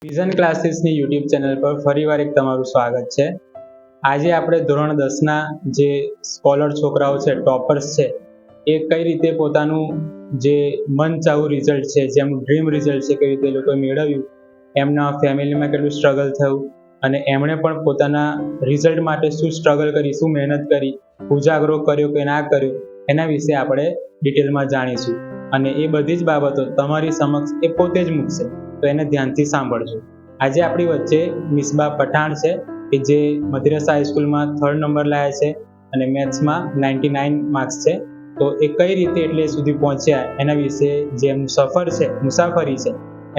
Vision ક્લાસીસની YouTube channel પર ફરીવાર એક તમારું સ્વાગત છે. આજે આપણે ધોરણ 10ના જે સ્કોલર છોકરાઓ છે, ટોપર્સ છે, એ કઈ રીતે પોતાનું જે મનચાહું રિઝલ્ટ છે, જેમનું ડ્રીમ રિઝલ્ટ છે, કઈ રીતે એ લોકોએ મેળવ્યું, એમના ફેમિલીમાં કેટલું સ્ટ્રગલ થયું અને એમણે પણ પોતાના રિઝલ્ટ માટે શું સ્ટ્રગલ કરી, શું મહેનત કરી, ઉજાગરો કર્યો કે ના કર્યો, એના વિશે આપણે ડિટેલમાં જાણીશું. અને એ બધી જ બાબતો તમારી સમક્ષ એ પોતે જ મૂકશે, તો એને ધ્યાનથી સાંભળજો. આજે આપણી વચ્ચે મિસબા પઠાણ છે કે જે મદ્રાસા હાઈસ્કૂલમાં 3rd નંબર લાવ્યા છે અને મેથ્સમાં 99 માર્ક્સ છે. તો એ કઈ રીતે એટલે સુધી પહોંચ્યા એના વિશે જે એમનું સફર છે, મુસાફરી છે,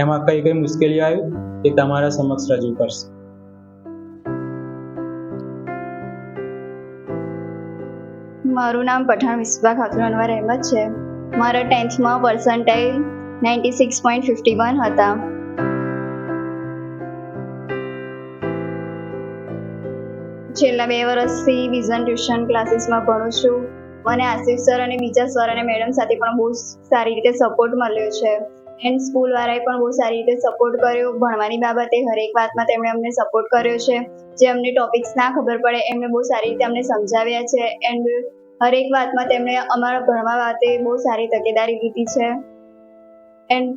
એમાં કઈ કઈ મુશ્કેલીઓ આવી એ તમારા સમક્ષ રજૂ કરશે. મારું નામ પઠાણ મિસબા ખાતુન અનવર અહેમદ છે. મારા 10th માં પર્સન્ટાઇલ 96.51 હતા. છેલ્લા 2 વર્ષથી વિઝન ટ્યુશન ક્લાસીસમાં ભણું છું. મને આસિફ સર અને બીજા સર અને મેડમ સાથે પણ બહુ સારી રીતે સપોર્ટ મળ્યો છે. એન્ડ સ્કૂલવાળાએ પણ બહુ સારી રીતે સપોર્ટ કર્યો. ભણવાની બાબતે હરેક વાતમાં તેમણે અમને સપોર્ટ કર્યો છે. જે અમને ટોપિક્સ ના ખબર પડે એમને બહુ સારી રીતે અમને સમજાવ્યા છે. એન્ડ હરેક વાતમાં તેમણે અમારા ભણવા બાબતે બહુ સારી તકેદારી લીધી છે. એન્ડ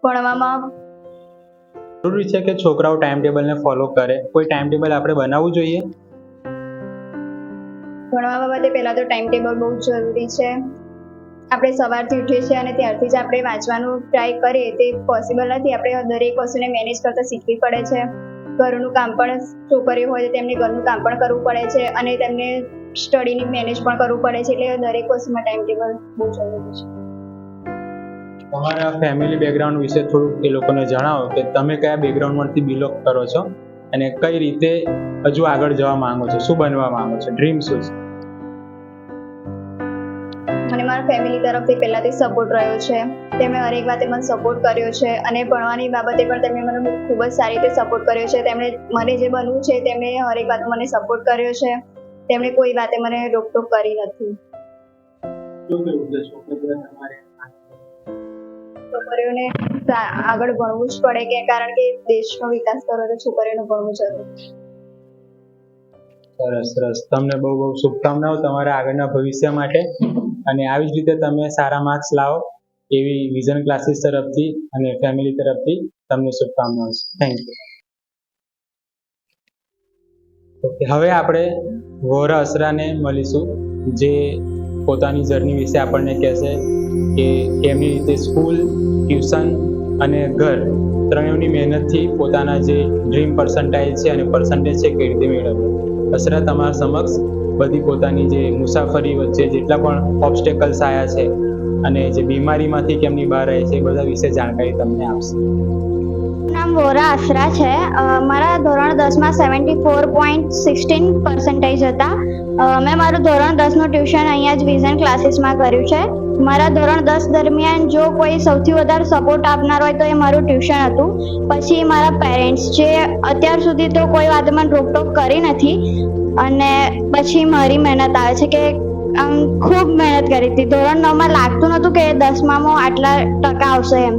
ભણવામાં જરૂરી છે કે છોકરાઓ ટાઈમ ટેબલને ફોલો કરે. કોઈ ટાઈમ ટેબલ આપણે બનાવવું જોઈએ. ભણવા બાબતે પહેલાં તો ટાઈમ ટેબલ બહુ જરૂરી છે. આપણે સવારથી ઉઠીએ છીએ અને ત્યારથી જ આપણે વાંચવાનું ટ્રાય કરીએ તે પોસિબલ નથી. આપણે દરેક વસ્તુને મેનેજ કરતાં શીખવી પડે છે. ઘરનું કામ પણ છોકરીઓ હોય તો તેમને ઘરનું કામ પણ કરવું પડે છે અને તેમને સ્ટડીની મેનેજ પણ કરવું પડે છે. એટલે દરેક વસ્તુમાં ટાઈમ ટેબલ બહુ જરૂરી છે. તમારા ફેમિલી બેકગ્રાઉન્ડ વિશે થોડુંક એ લોકોને જણાવો કે તમે કયા બેકગ્રાઉન્ડમાંથી બિલોંગ કરો છો અને કઈ રીતે હજુ આગળ જવા માંગો છો, શું બનવા માંગો છો, ડ્રીમ શું છે? મને મારા ફેમિલી તરફથી પહેલાંથી સપોર્ટ રહ્યો છે. તેમણે હરેક વાતે મને સપોર્ટ કર્યો છે અને ભણવાની બાબતે પણ તેમણે મને ખૂબ જ સારી રીતે સપોર્ટ કર્યો છે. તેમણે મને જે બનવું છે તેમણે હરેક વાત મને સપોર્ટ કર્યો છે. તેમણે કોઈ વાતે મને રોકટોક કરી નથી. છોકરીઓને આગળ ભણવું જ પડે કે કારણ કે દેશનો વિકાસ કરવો તો છોકરીઓને ભણવું જરૂરી છે. સરસ સરસ. તમને બહુ બહુ શુભકામનાઓ તમારા આગળના ભવિષ્ય માટે અને આવી જ રીતે તમે સારા માર્ક્સ લાવો એવી વિઝન ક્લાસીસ તરફથી અને ફેમિલી તરફથી તમને શુભકામનાઓ છે. Thank you. ઓકે, હવે આપણે વોરા અસરાને મળીશું જે પોતાની જર્ની વિશે આપણને કહેશે કે કેમની રીતે સ્કૂલ, ટ્યુશન અને ઘર ત્રણેયની મહેનતથી પોતાના જે ડ્રીમ પર્સન્ટાઇલ છે અને પર્સન્ટેજ છે કઈ રીતે મેળવ્યો. અસરા તમારા સમક્ષ બધી પોતાની જે મુસાફરી વચ્ચે જેટલા પણ ઓબ્સ્ટેકલ્સ આવ્યા છે અને જે બીમારીમાંથી કેમની બહાર આવી છે એ બધા વિશે જાણકારી તમને આપશે. નામ વોરા અસરા છે. મારા ધોરણ 10માં 74.16% હતા. મેં મારું ધોરણ 10નું ટ્યુશન અહીંયા જ વિઝન ક્લાસીસમાં કર્યું છે. મારા ધોરણ 10 દરમિયાન જો કોઈ સૌથી વધારે સપોર્ટ આપનાર હોય તો એ મારું ટ્યુશન હતું. પછી મારા પેરેન્ટ્સ, જે અત્યાર સુધી તો કોઈ વાતે મને રોકટોક કરી નથી. અને પછી મારી મહેનત આવે છે કે આમ ખૂબ મહેનત કરી હતી. ધોરણ 9માં લાગતું નહોતું કે 10માં આટલા ટકા આવશે એમ,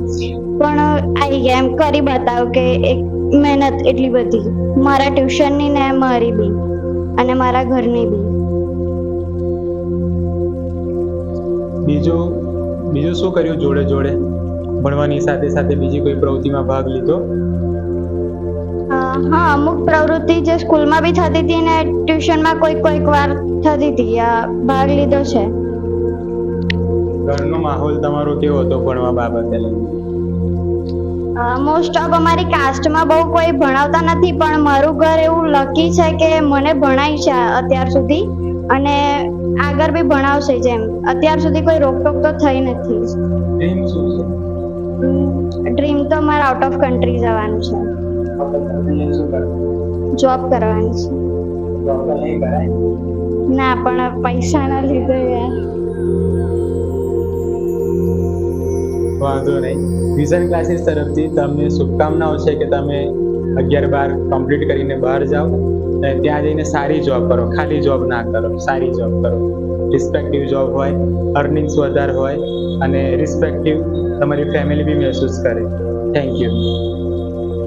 પણ આવી ગયા. એમ કરી બતાવ્યું કે એક મહેનત એટલી બધી મારા ટ્યુશનની ને મારી બી અને મારા ઘરની બી. બીજું શું કર્યું જોડે જોડે? ભણવાની સાથે સાથે બીજી કોઈ પ્રવૃત્તિમાં ભાગ લીધો? હા, અમુક પ્રવૃત્તિ જે સ્કૂલમાં બી થતી હતી ને ટ્યુશનમાં કોઈક વાર થતી હતી, ભાગ લીધો છે. ઘરનો માહોલ તમારો કેવો હતો ભણવા બાબતે? મોસ્ટ ઓફ અમારી કાસ્ટમાં બહુ કોઈ ભણાવતા નથી, પણ મારું ઘર એવું લકી છે કે મને ભણાય છે અત્યાર સુધી અને આગળ બી ભણાવશે. જેમ અત્યાર સુધી કોઈ રોકટોક તો થઈ નથી. ડ્રીમ શું છે? ડ્રીમ તો મારે આઉટ ઓફ કન્ટ્રી જવાનું છે. જોબ કરવાની છે. ના, પણ પૈસાના લીધે યાર. વાંધો નહીં. વિઝન ક્લાસીસ તરફથી તમને શુભકામનાઓ છે કે તમે 11-12 કમ્પ્લીટ કરીને બહાર જાઓ અને ત્યાં જઈને સારી જોબ કરો. ખાલી જોબ ના કરો, સારી જોબ કરો. રિસ્પેક્ટિવ જોબ હોય, અર્નિંગ્સ વધારે હોય અને રિસ્પેક્ટિવ તમારી ફેમિલી બી મહેસૂસ કરે. Thank you.